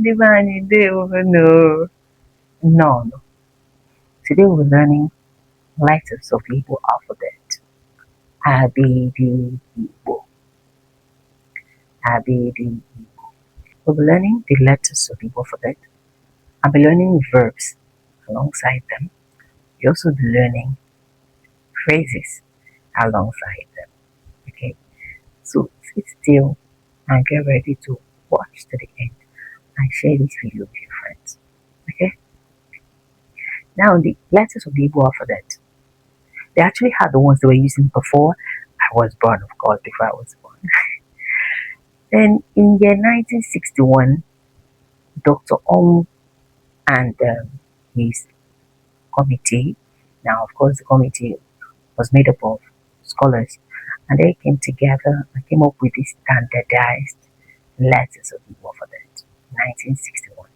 Divine day over no. No, no. Today we're learning letters of Igbo alphabet. A, B, D, Igbo. A, B, D, Igbo. We'll be learning the letters of Igbo alphabet. I'll be learning verbs alongside them. You'll also be learning phrases alongside them. Okay? So sit still and get ready to watch to the end and share this video with your friends. Okay? Now the letters of the Igbo alphabet. They actually had the ones they were using before I was born, of course, before I was born. Then in year 1961, Dr. Ong and his committee, now of course the committee was made up of scholars, and they came together and came up with this standardized letters of the alphabet in 1961.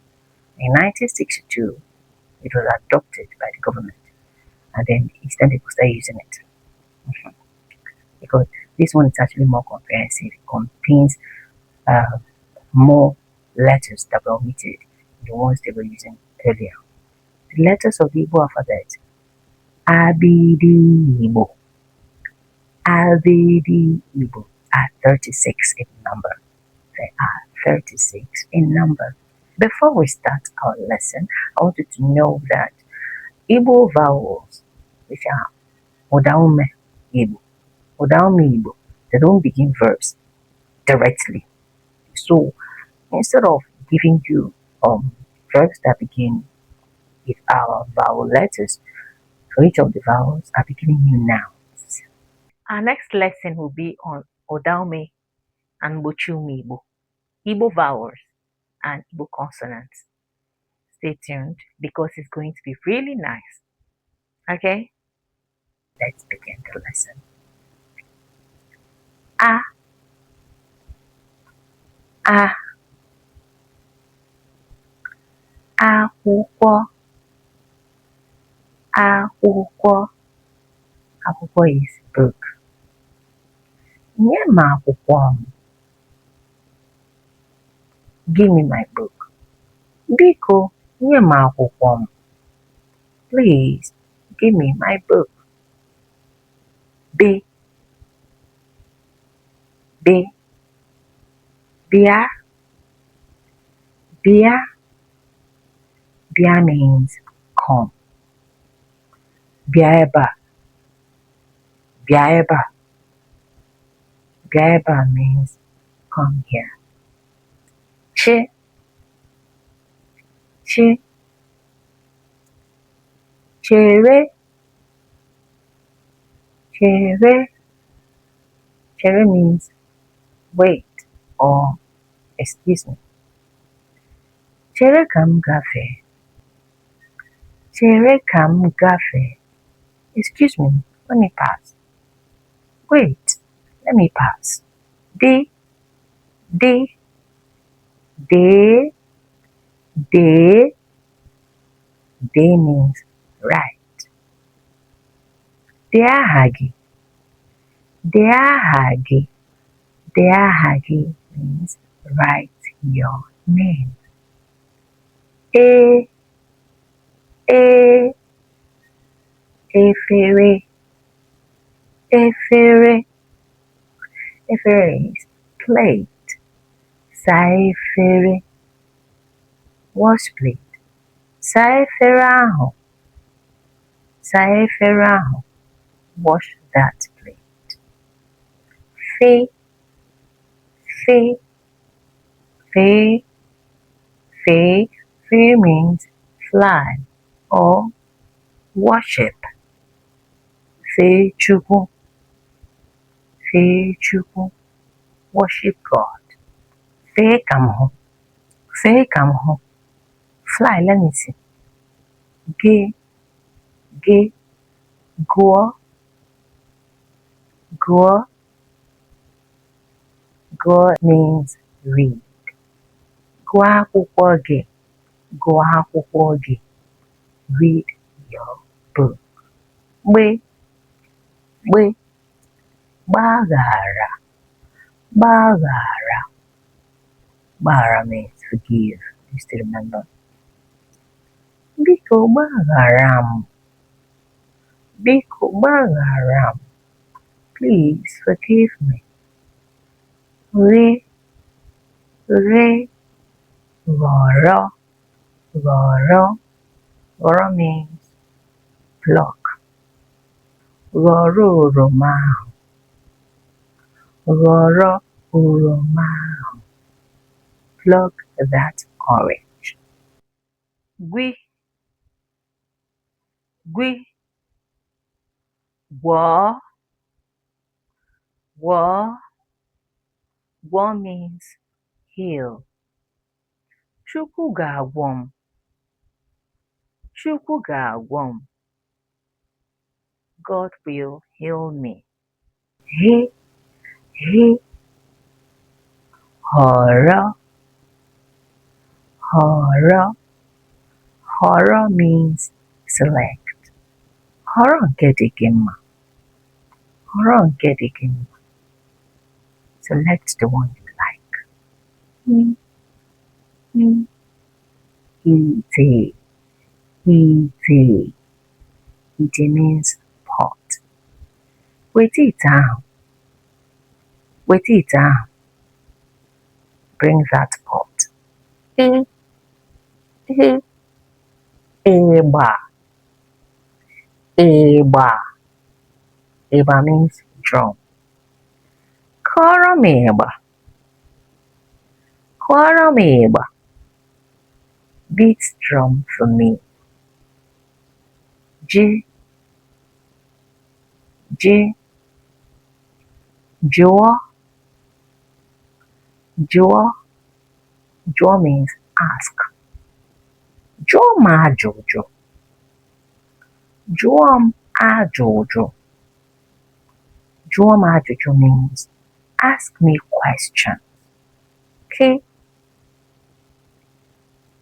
In 1962, it was adopted by the government, and then Eastern people started using it. Because this one is actually more comprehensive. It contains uh, more letters that were omitted in the ones they were using earlier. The letters of the Igbo alphabet: Abidi Igbo. Abidi Igbo are 36 in number. They are 36 in number. Before we start our lesson, I want you to know that Igbo vowels, which are Odaume Igbo, Odaume Igbo, they don't begin verbs directly. So instead of giving you verbs that begin with our vowel letters, for each of the vowels, I'm giving you nouns. Our next lesson will be on Odaume and Bochumi Igbo, Igbo vowels and Igbo consonants. Stay tuned because it's going to be really nice. Okay? Let's begin the lesson. A, a, akwụkwọ, akwụkwọ. Akwụkwọ is book. Nye m akwụkwọ m. Give me my book. Biko, nye m akwụkwọ m. Please, give me my book. B, B, bia, bia. Bia means come. Bia ebe a. Bia ebe a. Bia ebe a means come here. Chi, chi. Chere, chere. Chere means wait or excuse me. Chere ka m gafee. Chere ka m gafee. Excuse me, let me pass. Wait, let me pass. D, D, D, D. D means right. Dee aha gị. Dee aha gị. Dee aha gị means write your name. E, e, efere, efere. Efere is plate. Saa efere. Wash plate. Saa efere ahụ. Saa efere ahụ. Wash that plate. Fe, fe, fe, fe. Fe means fly or worship. Fe Chukwu. Fe Chukwu. Worship God. Fe ka m hụ. Fe ka m hụ. Fly, let me see. Ge, ge. Gụọ, gụọ. Gụọ means read. Gụọ akwụkwọ gị. Gụọ akwụkwọ gị. Read your book. Gbe, gbe. Gbaghara, gbaghara. Gbaghara means forgive. you still remember. Biko Bagaram. Biko Bagaram. Please forgive me. Re, re, Goro. Goro. Goro means pluck. Goro Roma. Goro Roma. Pluck that orange. Gui, gui, wa, wa. Wa means heal. Chukwu ga-agwọ m. Chukwu ga-agwọ m. God will heal me. He, he, horror, horror. Horror means select. Horror nke dị gị mma. Horror nke dị gị mma. Select the one you like. Ite, ite. Ite means pot. Weta ite ahụ. Weta ite ahụ. Bring that pot. Ịgba. Ịgba. Ịgba means drum. Kụọrọ m ịgba. Kụọrọ m ịgba. Beat drum for me. Ji. Ji. Jụọ. Jụọ. Jụọ means ask. Jụọ m ajụjụ. Jụọ m ajụjụ. Jụọ m ajụjụ means ask me questions. K.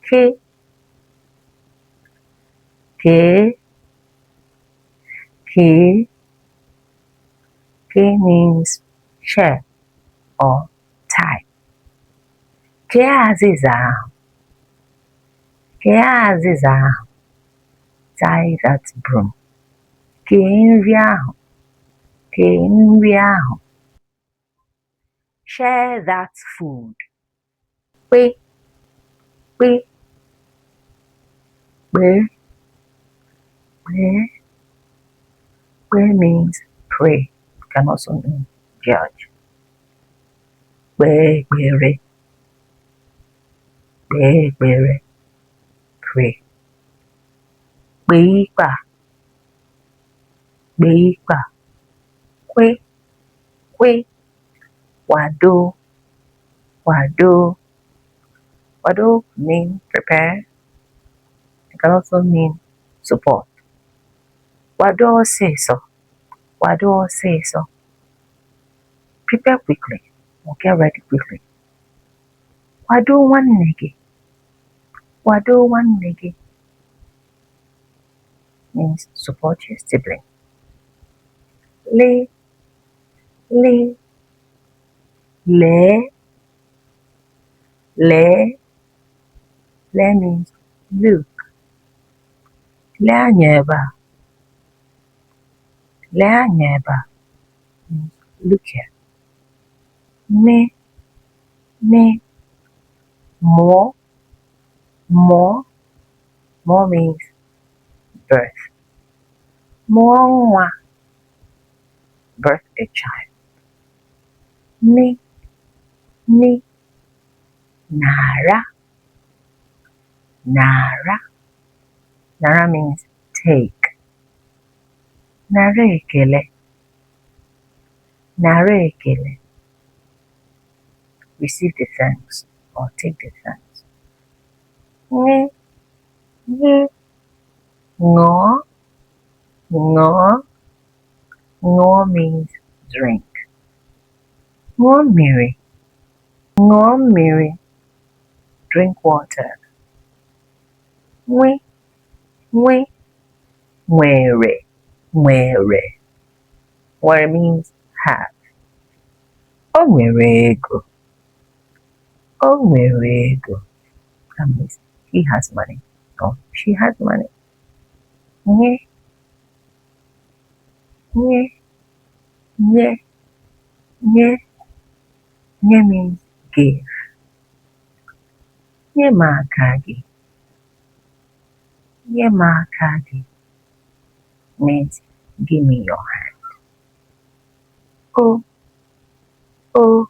K. K. K. K means share or tie. Kee azịza ahụ. Kee azịza ahụ. Tie that broom. Kee nri ahụ. Kee nri ahụ. Share that food. Kpe. Kpe. Kpe. Kpe. Kpe means pray. It can also mean judge. Kpe, kpere. Kpe, kpere. Pray. Kpe ikpe. Kpe ikpe. Kwe. Kwe. Wado. Wado. Wado means prepare. It can also mean support. Wado ọsịsọ. Wado ọsịsọ. Prepare quickly or get ready quickly. Wado nwanne gị. Wado nwanne gị means support your sibling. Le. Le. Le. Le. Le means look. Le anya ebe a. Le anya ebe a means look here. Me. Me. More. More. More means birth. Mụọ nwa. Birth a child. Ni. Ni. Nara. Nara. Nara means take. Nara ekele. Nara ekele. Receive the thanks or take the thanks. Ni. Ni. Ṅụọ. Ṅụọ. Ṅụọ means drink. Ṅụọ mmiri. Ṅụọ mmiri. Drink water. Nwe. Nwe. Nwere. Nwere. Nwere means have. O nwere ego. O nwere ego. That means he has money or she has money. Nye, nye, nye, nye, nye means give. Nye makagi. Nye makagi means give me your hand. O, o,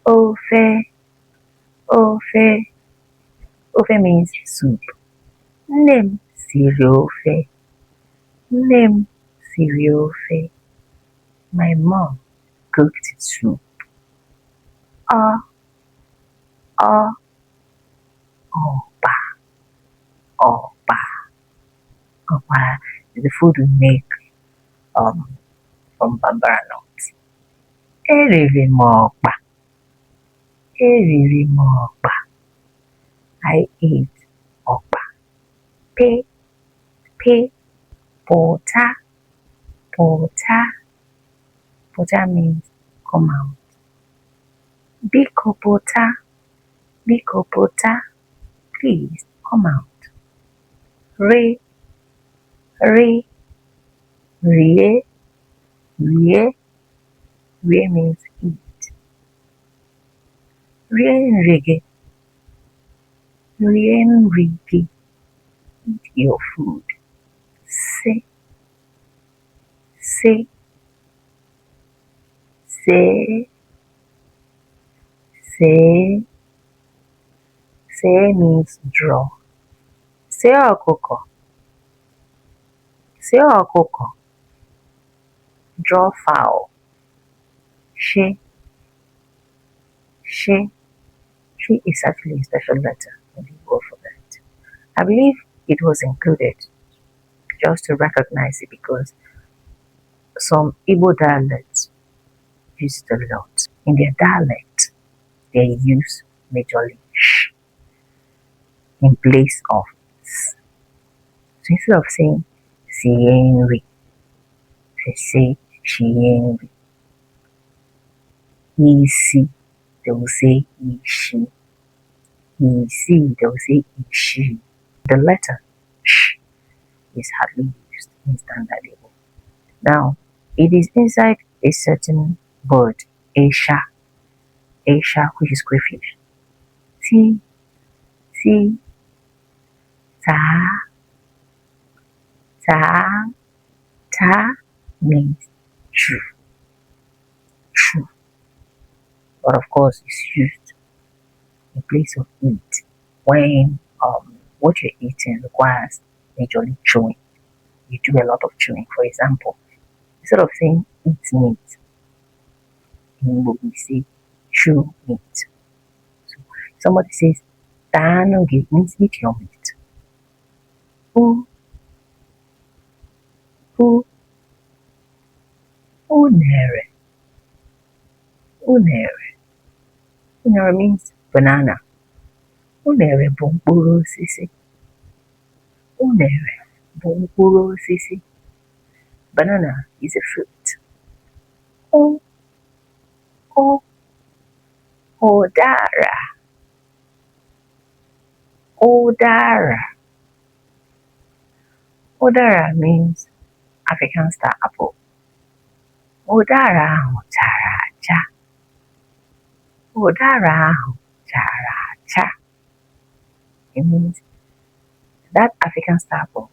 ofe, ofe. Ofe means soup. Name siri ofe. Name siri ofe. My mom cooked soup. Ah, ah, opa, opa. Opa is the food we make from bambara nuts. Eriri m ọkpa. Eriri m ọkpa. I ate ọkpa. Pe, pe, pụta, pụta. Pụta means come out. Biko pụta, biko pụta. Please come out. Re, re, rie, rie. Rie means eat. Rie nrige. Rie nrige. Eat your food. Say, say, say, say. Say means draw. Say ọkụkọ. Say ọkụkọ. Draw fowl. She, she. She is actually a special letter in the alphabet. I believe it was included just to recognize it because some Igbo dialects use it a lot. In their dialect, they use majorly sh in place of s. So instead of saying sienri, they say shienri. Isi, they will say ishi. Isi, they will say ishi. The letter sh is hardly used in standard Igbo. Now, it is inside a certain bird, Aisha, Aisha, which is crayfish. T, T, ta, ta, ta means true, true. But of course, it's used in place of eat when what you're eating requires majorly chewing. You do a lot of chewing. For example, instead of saying eat meat, in Igbo we say chew meat. So somebody says Tanoge means eat your meat. Who, unere, unere. Unere means banana. Unere bụ mkpụrụ osisi. Unere bụ mkpụrụ osisi. Banana is a fruit. O, o, odara. Odara. Odara means African star apple. Ụdara ahụ chara acha. Ụdara ahụ chara acha. It means that African star apple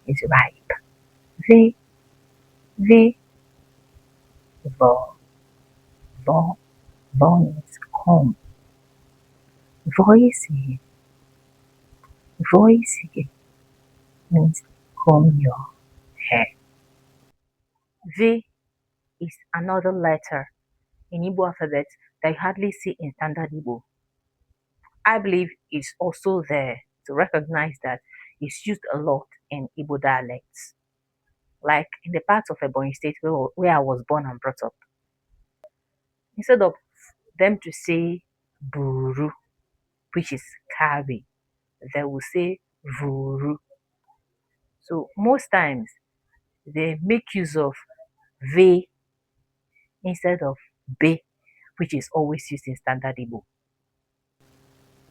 is ripe. V, V, vo, vo, vo means comb. Voice, voice means comb your hair. V is another letter in Igbo alphabet that you hardly see in standard Igbo. I believe it's also there to recognize that it's used a lot in Igbo dialects. Like in the parts of Ebonyi State where I was born and brought up. Instead of them to say buru, which is carry, they will say vuru. So most times they make use of ve instead of be, which is always used in standard Igbo.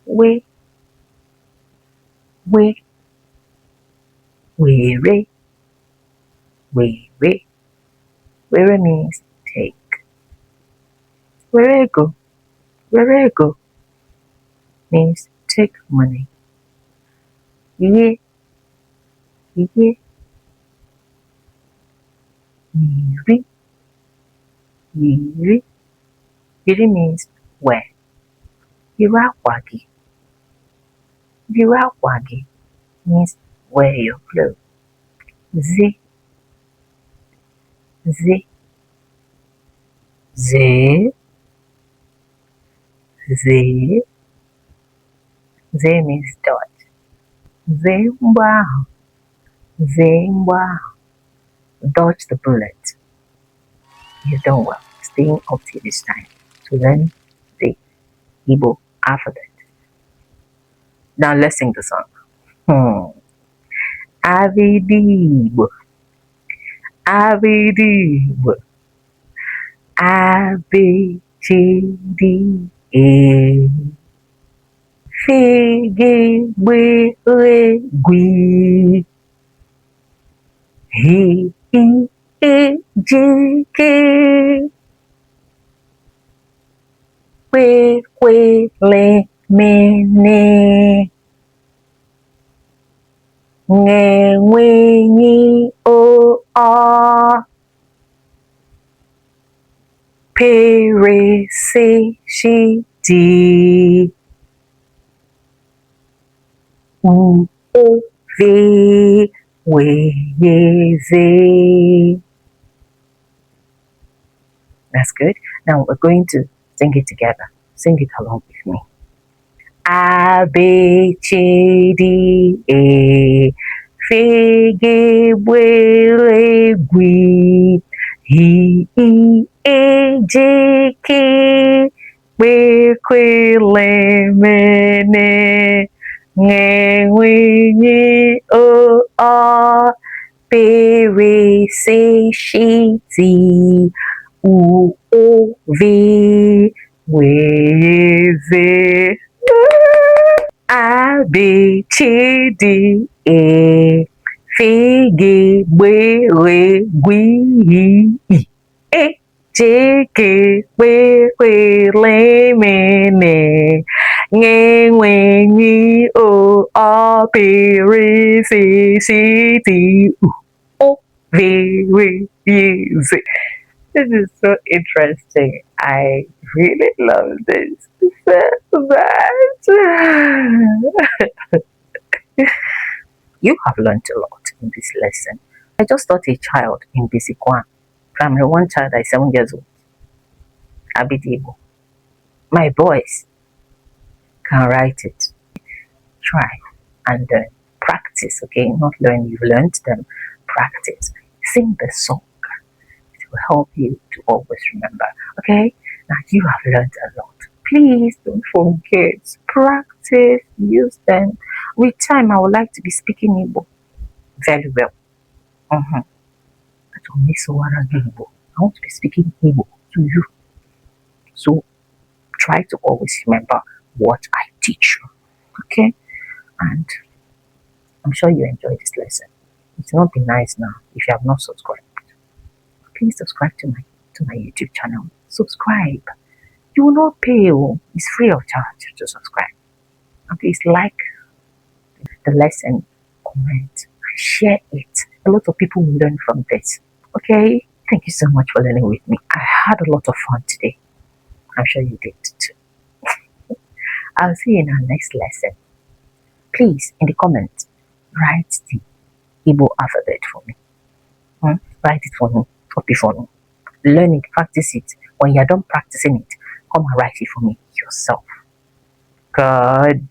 We, we, were, were. Were means take. Werego, werego means take money. Ye, ye, yiri, yiri. Yiri means wear. Yirawagi, yirawagi means wear your clothes. Z, z, z, z. Z means dot. Zimba, zimba. Dodge the bullet. You've done well. Staying up till this time to learn the Igbo alphabet. Now let's sing the song. Avidibo, Avidibo, A B C D E. Figi gbe re gui. He e G K. We le me ne. Nghe nguy nhi o a. Pe re se shi di. U o v we ye ze. That's good. Now we're going to sing it together. Sing it along with me. A B C D E. Figi wele gui. He e J K. We le mene. Nghe we o a. Pe re se shi ti. U o v we ze. A B C D E. Figi wele gui. E J K we le mene. Nghe we o a P R C C T U O V Z. This is so interesting. I really love this so much. You have learned a lot in this lesson. I just taught a child in Basic 1, Primary 1 child that is 7 years old, Abidibo. My boys can write it. Try and learn. Practice, okay? Not learn, you've learned them. Practice. Sing the song. It will help you to always remember, okay? Now you have learned a lot. Please don't forget. Practice, use them. With time, I would like to be speaking Igbo very well. I want to be speaking Igbo to you. So try to always remember what I teach you, okay? And I'm sure you enjoyed this lesson. It will not be nice now if you have not subscribed. Please subscribe to my YouTube channel. Subscribe. You will not pay. It's free of charge to subscribe. And please like the lesson, comment, and share it. A lot of people will learn from this. Okay? Thank you so much for learning with me. I had a lot of fun today. I'm sure you did too. I'll see you in our next lesson. Please, in the comments, write the Igbo alphabet for me. Write it for me. Copy for me. Learn it, practice it. When you're done practicing it, come and write it for me yourself. Good.